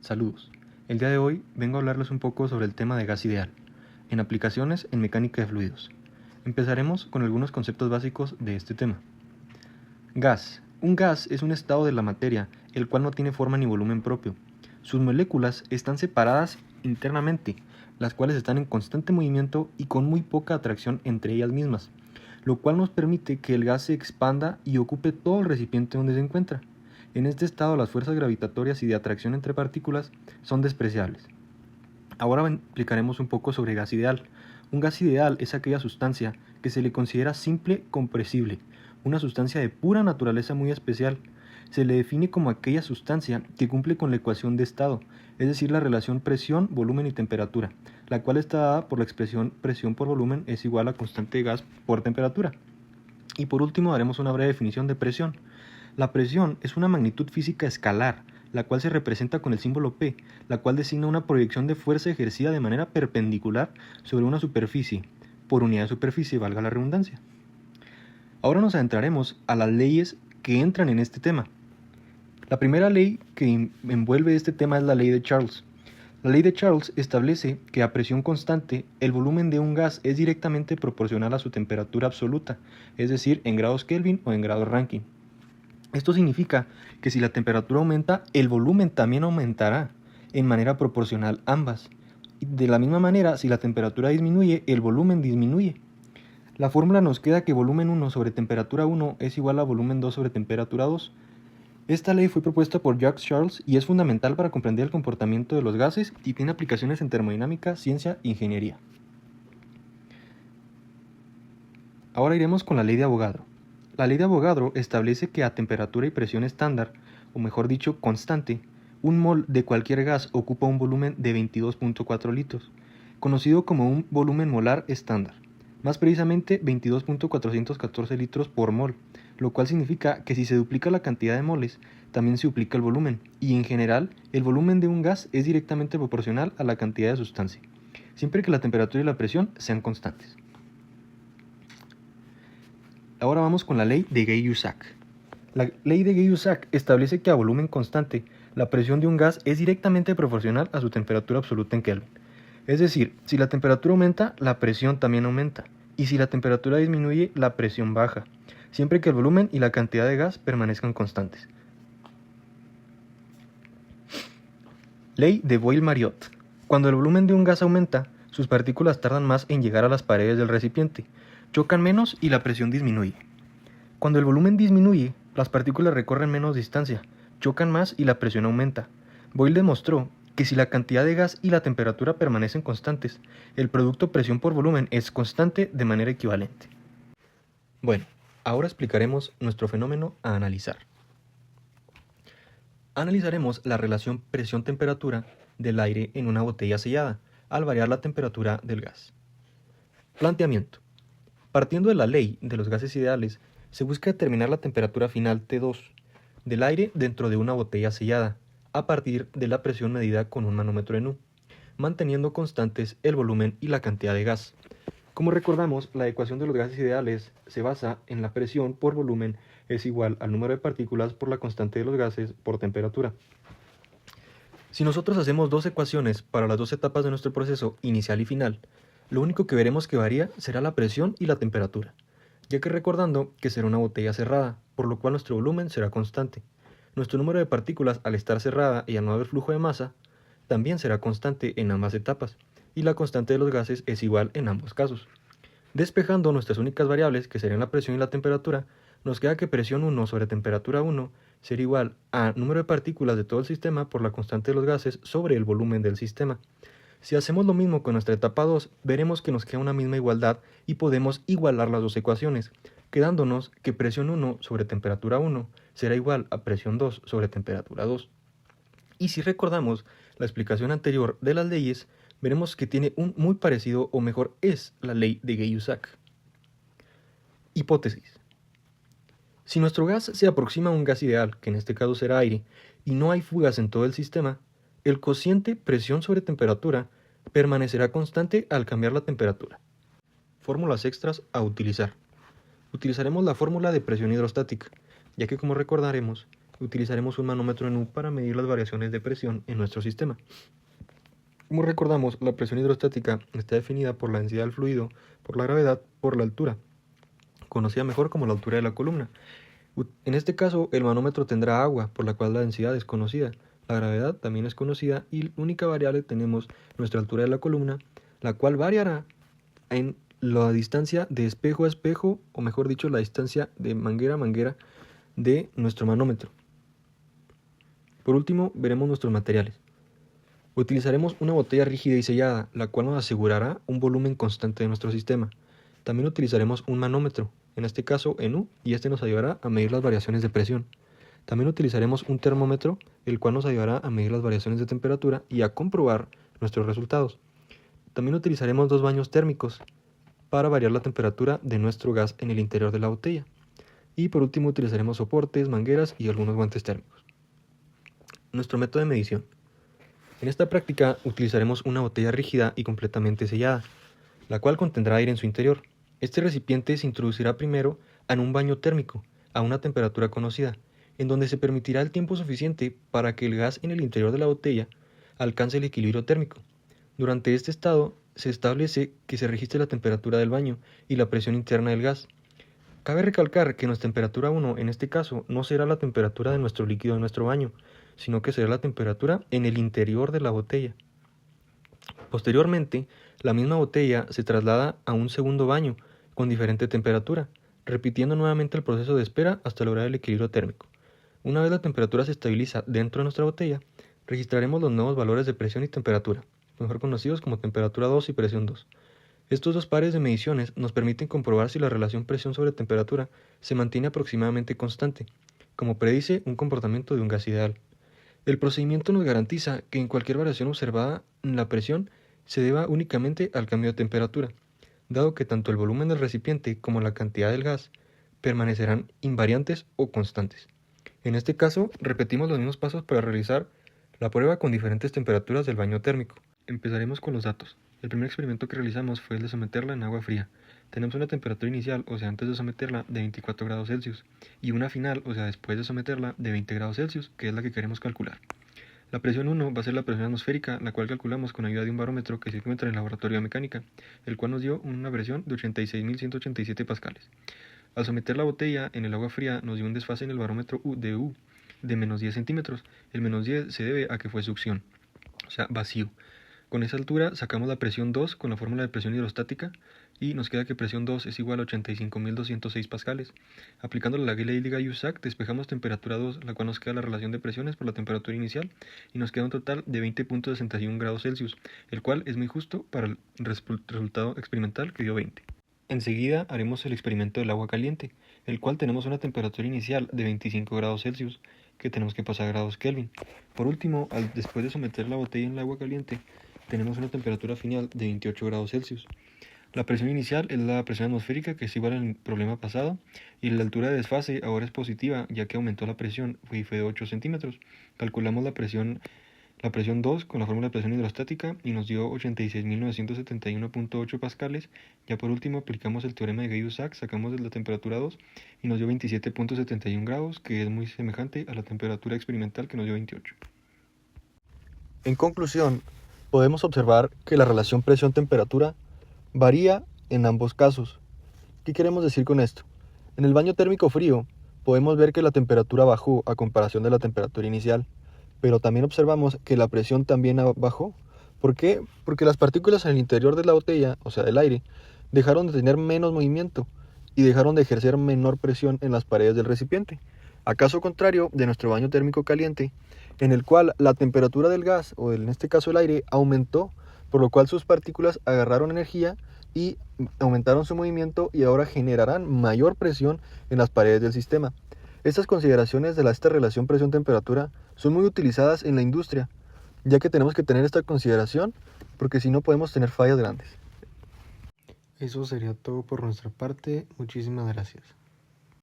Saludos. El día de hoy vengo a hablarles un poco sobre el tema de gas ideal, en aplicaciones en mecánica de fluidos. Empezaremos con algunos conceptos básicos de este tema. Gas. Un gas es un estado de la materia, el cual no tiene forma ni volumen propio. Sus moléculas están separadas internamente, las cuales están en constante movimiento y con muy poca atracción entre ellas mismas, lo cual nos permite que el gas se expanda y ocupe todo el recipiente donde se encuentra. En este estado, las fuerzas gravitatorias y de atracción entre partículas son despreciables. Ahora explicaremos un poco sobre gas ideal. Un gas ideal es aquella sustancia que se le considera simple compresible, una sustancia de pura naturaleza muy especial. Se le define como aquella sustancia que cumple con la ecuación de estado, es decir, la relación presión, volumen y temperatura, la cual está dada por la expresión presión por volumen es igual a constante de gas por temperatura. Y por último daremos una breve definición de presión. La presión es una magnitud física escalar, la cual se representa con el símbolo P, la cual designa una proyección de fuerza ejercida de manera perpendicular sobre una superficie, por unidad de superficie, valga la redundancia. Ahora nos adentraremos a las leyes que entran en este tema. La primera ley que envuelve este tema es la ley de Charles. La ley de Charles establece que a presión constante el volumen de un gas es directamente proporcional a su temperatura absoluta, es decir, en grados Kelvin o en grados Rankine. Esto significa que si la temperatura aumenta, el volumen también aumentará en manera proporcional ambas. De la misma manera, si la temperatura disminuye, el volumen disminuye. La fórmula nos queda que volumen 1 sobre temperatura 1 es igual a volumen 2 sobre temperatura 2. Esta ley fue propuesta por Jacques Charles y es fundamental para comprender el comportamiento de los gases y tiene aplicaciones en termodinámica, ciencia e ingeniería. Ahora iremos con la ley de Avogadro. La ley de Avogadro establece que a temperatura y presión estándar, o mejor dicho, constante, un mol de cualquier gas ocupa un volumen de 22.4 litros, conocido como un volumen molar estándar, más precisamente 22.414 litros por mol, lo cual significa que si se duplica la cantidad de moles, también se duplica el volumen, y en general, el volumen de un gas es directamente proporcional a la cantidad de sustancia, siempre que la temperatura y la presión sean constantes. Ahora vamos con la ley de Gay-Lussac. La ley de Gay-Lussac establece que a volumen constante, la presión de un gas es directamente proporcional a su temperatura absoluta en Kelvin. Es decir, si la temperatura aumenta, la presión también aumenta, y si la temperatura disminuye, la presión baja, siempre que el volumen y la cantidad de gas permanezcan constantes. Ley de Boyle-Mariotte. Cuando el volumen de un gas aumenta, sus partículas tardan más en llegar a las paredes del recipiente, chocan menos y la presión disminuye. Cuando el volumen disminuye, las partículas recorren menos distancia, chocan más y la presión aumenta. Boyle demostró que si la cantidad de gas y la temperatura permanecen constantes, el producto presión por volumen es constante de manera equivalente. Bueno, ahora explicaremos nuestro fenómeno a analizar. Analizaremos la relación presión-temperatura del aire en una botella sellada, al variar la temperatura del gas. Planteamiento. Partiendo de la ley de los gases ideales, se busca determinar la temperatura final T2 del aire dentro de una botella sellada, a partir de la presión medida con un manómetro en U, manteniendo constantes el volumen y la cantidad de gas. Como recordamos, la ecuación de los gases ideales se basa en la presión por volumen es igual al número de partículas por la constante de los gases por temperatura. Si nosotros hacemos dos ecuaciones para las dos etapas de nuestro proceso, inicial y final, lo único que veremos que varía será la presión y la temperatura, ya que recordando que será una botella cerrada, por lo cual nuestro volumen será constante. Nuestro número de partículas al estar cerrada y al no haber flujo de masa, también será constante en ambas etapas, y la constante de los gases es igual en ambos casos. Despejando nuestras únicas variables, que serían la presión y la temperatura, nos queda que presión 1 sobre temperatura 1 será igual a número de partículas de todo el sistema por la constante de los gases sobre el volumen del sistema. Si hacemos lo mismo con nuestra etapa 2, veremos que nos queda una misma igualdad y podemos igualar las dos ecuaciones, quedándonos que presión 1 sobre temperatura 1 será igual a presión 2 sobre temperatura 2. Y si recordamos la explicación anterior de las leyes, veremos que tiene un muy parecido, o mejor es la ley de Gay-Lussac. Hipótesis. Si nuestro gas se aproxima a un gas ideal, que en este caso será aire, y no hay fugas en todo el sistema, el cociente presión sobre temperatura permanecerá constante al cambiar la temperatura. Fórmulas extras a utilizar. Utilizaremos la fórmula de presión hidrostática, ya que como recordaremos, utilizaremos un manómetro en U para medir las variaciones de presión en nuestro sistema. Como recordamos, la presión hidrostática está definida por la densidad del fluido, por la gravedad, por la altura, conocida mejor como la altura de la columna. En este caso, el manómetro tendrá agua, por la cual la densidad es conocida, la gravedad también es conocida y la única variable tenemos nuestra altura de la columna, la cual variará en la distancia de espejo a espejo, o mejor dicho, la distancia de manguera a manguera de nuestro manómetro. Por último, veremos nuestros materiales. Utilizaremos una botella rígida y sellada, la cual nos asegurará un volumen constante de nuestro sistema. También utilizaremos un manómetro, en este caso en U, y este nos ayudará a medir las variaciones de presión. También utilizaremos un termómetro, el cual nos ayudará a medir las variaciones de temperatura y a comprobar nuestros resultados. También utilizaremos 2 baños térmicos para variar la temperatura de nuestro gas en el interior de la botella. Y por último utilizaremos soportes, mangueras y algunos guantes térmicos. Nuestro método de medición. En esta práctica utilizaremos una botella rígida y completamente sellada, la cual contendrá aire en su interior. Este recipiente se introducirá primero en un baño térmico, a una temperatura conocida, en donde se permitirá el tiempo suficiente para que el gas en el interior de la botella alcance el equilibrio térmico. Durante este estado se establece que se registre la temperatura del baño y la presión interna del gas. Cabe recalcar que nuestra temperatura 1 en este caso no será la temperatura de nuestro líquido en nuestro baño, sino que será la temperatura en el interior de la botella. Posteriormente, la misma botella se traslada a un segundo baño con diferente temperatura, repitiendo nuevamente el proceso de espera hasta lograr el equilibrio térmico. Una vez la temperatura se estabiliza dentro de nuestra botella, registraremos los nuevos valores de presión y temperatura, mejor conocidos como temperatura 2 y presión 2. Estos 2 pares de mediciones nos permiten comprobar si la relación presión sobre temperatura se mantiene aproximadamente constante, como predice un comportamiento de un gas ideal. El procedimiento nos garantiza que en cualquier variación observada en la presión se deba únicamente al cambio de temperatura, dado que tanto el volumen del recipiente como la cantidad del gas permanecerán invariantes o constantes. En este caso, repetimos los mismos pasos para realizar la prueba con diferentes temperaturas del baño térmico. Empezaremos con los datos. El primer experimento que realizamos fue el de someterla en agua fría. Tenemos una temperatura inicial, o sea, antes de someterla, de 24 grados Celsius, y una final, o sea, después de someterla, de 20 grados Celsius, que es la que queremos calcular. La presión 1 va a ser la presión atmosférica, la cual calculamos con ayuda de un barómetro que se encuentra en el laboratorio de mecánica, el cual nos dio una presión de 86.187 pascales. Al someter la botella en el agua fría, nos dio un desfase en el barómetro U de menos 10 centímetros. El menos 10 se debe a que fue succión, o sea, vacío. Con esa altura sacamos la presión 2 con la fórmula de presión hidrostática y nos queda que presión 2 es igual a 85.206 pascales. Aplicando la ley de Gay-Lussac despejamos temperatura 2, la cual nos queda la relación de presiones por la temperatura inicial y nos queda un total de 20.61 grados Celsius, el cual es muy justo para el resultado experimental que dio 20. Enseguida haremos el experimento del agua caliente, el cual tenemos una temperatura inicial de 25 grados Celsius que tenemos que pasar a grados Kelvin. Por último, después de someter la botella en el agua caliente, tenemos una temperatura final de 28 grados Celsius. La presión inicial es la presión atmosférica, que es igual al problema pasado, y la altura de desfase ahora es positiva, ya que aumentó la presión y fue de 8 centímetros. Calculamos la presión 2 con la fórmula de presión hidrostática y nos dio 86.971.8 pascales. Ya por último aplicamos el teorema de Gay-Lussac, sacamos de la temperatura 2 y nos dio 27.71 grados, que es muy semejante a la temperatura experimental que nos dio 28. En conclusión, podemos observar que la relación presión-temperatura varía en ambos casos. ¿Qué queremos decir con esto? En el baño térmico frío podemos ver que la temperatura bajó a comparación de la temperatura inicial, pero también observamos que la presión también bajó. ¿Por qué? Porque las partículas en el interior de la botella, o sea, del aire, dejaron de tener menos movimiento y dejaron de ejercer menor presión en las paredes del recipiente. A caso contrario de nuestro baño térmico caliente, en el cual la temperatura del gas, o en este caso el aire, aumentó, por lo cual sus partículas agarraron energía y aumentaron su movimiento y ahora generarán mayor presión en las paredes del sistema. Estas consideraciones de esta relación presión-temperatura son muy utilizadas en la industria, ya que tenemos que tener esta consideración porque si no podemos tener fallas grandes. Eso sería todo por nuestra parte. Muchísimas gracias.